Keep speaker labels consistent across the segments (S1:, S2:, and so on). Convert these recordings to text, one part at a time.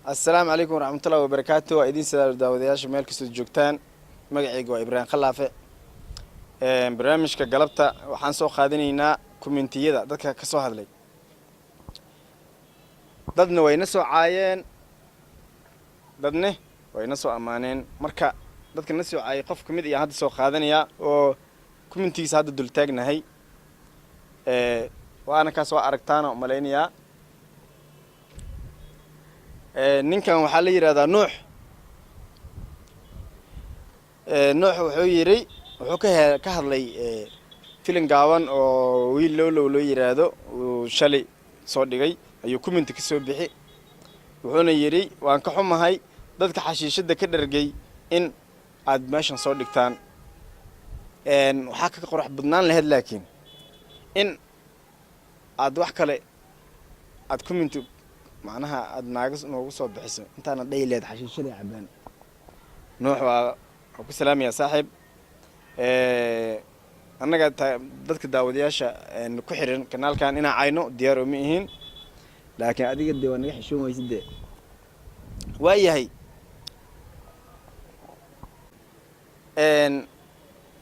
S1: السلام عليكم ورحمة الله وبركاته. وإذن سلام داودياش مالك سجوكتان مقعيق وإبراهيم خلافة. برنامج كقلبته وحان سو قادنينا كومنتيدا dadka ka soo hadlay. dadna way na soo caayeen dadna way na soo amaaneen marka dadka na soo caayay qof kamid iyo hadda soo qaadanaya oo commentigiisa hadda dul taagnahay waana ka soo aragtaana umaleynaya ninkan waxa la yiraahdaa Nuux wuxuu yiri wuxuu ka hadlay filim gaaban oo wiil loo yiraahdo shalay soo dhigay ayuu comment ka soo bixi wuxuuna yiri waan ka xumahay dadka xashiishada ka dhargay in aad meeshan soo dhigtaan waxa ka qurux badnaan lahayd laakiin in aad wax kale aad comment macnaha aad naagas noogu soo bixiso intaana dhayleed xashiishada cabaan Nuux waa ku salaamaya saaxiib annaga dadka daawadayaasha ku xiran kanaalkan ina ayno diyaar uma yihiin laakiin adiga deewan naga xishoon waysidee waayahay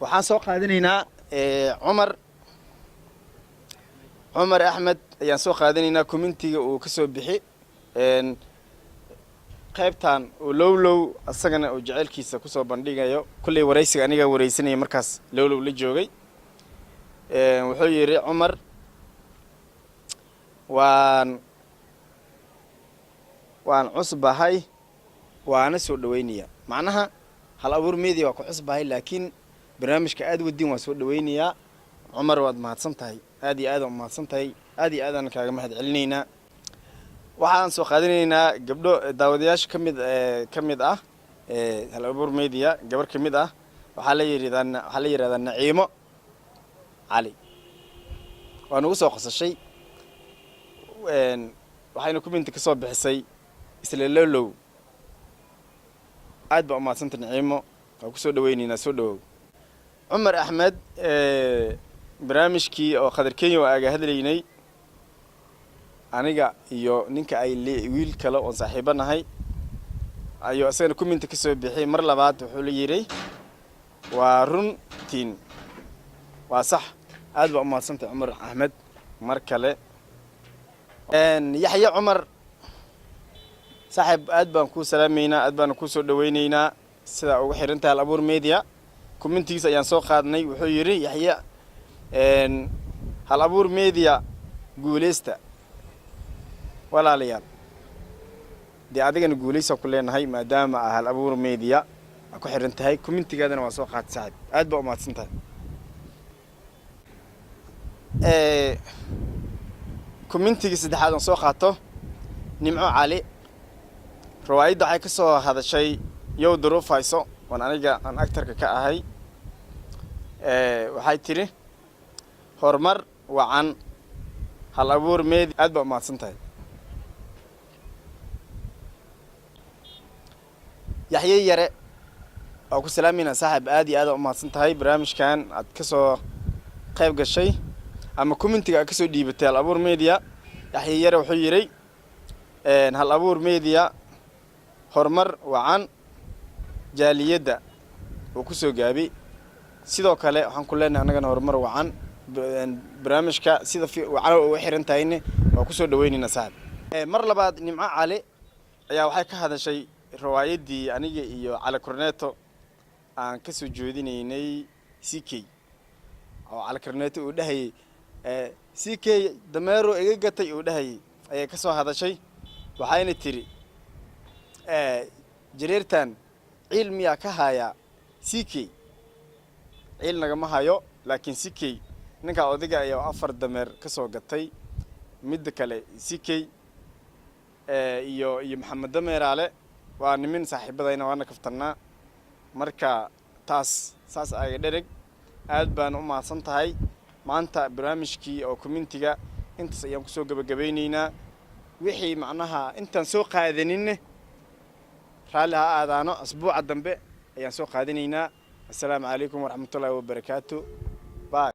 S1: waxaan soo qaadanaynaa Umar Ahmed ayaan soo qaadanaynaa commentiga uu ka soo bixi qaybtan oo lowlow asagana oo jaceelkiisa ku soo bandhigayo kulli wareysiga aniga wareysanay markaas lowlow la joogay wuxuu yiri Umar waan cusbahay waana soo dhaweynaya macnaha hal abuur media waa ku cusbahay laakiin barnaamijka aad wadin waa soo dhaweynaya Umar waad mahadsantahay aad iyo aad u mahadsantahay aad iyo aad aan kaaga mahad celinayna waxaan soo qaadanaynaa gabdho daawadayaasha kamid ah hal abuur media gabar kamid ah waxa la yiraahdaa Naciimo Ali waan ugu soo qasashay waxayna comment ka soo bixisay isla lowlow aad ba mahadsantahay Naciimo oo ku soo dhaweynayna soo dhawow Umar Ahmed barnaamijkii oo qadar Kenya oo aga hadlaynay aniga iyo ninka ay wiil kale oo saaxiibanahay ayo asagana comment ka soo bixiyay mar labaad wuxuu la yiri waa runtiin waa sax aad ba mahadsantahay Umar Ahmed mar kale Yaxya Umar saaxiib aad baan ku salaameynaa aad baan ku soo dhaweynaynaa sida ugu xirantahay hal abuur media commentigiisa ayaan soo qaadnay wuxuu yiri Yaxya hal abuur media guuleysta walaalayaal di adigana guuleysa ku leenahay maadaama hal abuur media ku xirantahay commentigaadana waa soo qaad saaxiib aad ba mahadsantahay commentiga saddexaad oo soo qaato Nimco Ali riwaayadda ay ka soo hadashay yow duruufayso waan aniga aan actorka ka ahay waxay tiri hormar wacan hal abuur media aad ba mahadsantahay Yaxya Yare oo ku salaamina saaxiib aad iyo aad u mahadsantahay barnaamijkan aad ka soo qayb gashay ama commentiga ka soo dhiibatay hal abuur media Yaxya Yare wuxuu yiri hal abuur media hormar wacan jaaliyada oo ku soo gaabi sidoo kale waxaan ku leenahay anagana hormar wacan barnaamijka sida wacan oo xirantaayna waa ku soo dhaweynayna saaxiib mar labaad Nimco Ali ayaa waxay ka hadashay riwaayadii aniga iyo Cali Corneto aan ka soo joodinaynay CK oo Cali Corneto uu dhahay CK dameero iga gatay uu dhahay ayay ka soo hadashay waxayna tiri jireertan cilmiya ka haya CK cil naga ma hayo laakiin CK ninka odiga ayaa 4 dameer ka soo gatay mid kale CK iyo Maxamed Dameeraale waa nimin saaxiibadayna waana kaftanaa marka saas ay dhereg aad baan u mahadsantahay maanta barnaamijkii oo commentiga intaas ayaan ku soo gabagabaynaynaa wixii macnaha intaan soo qaadanin raali ha aadaano asbuuca dambe ayaan soo qaadanaynaa assalaamu calaykum waraxmatullaahi wabarakaatu bye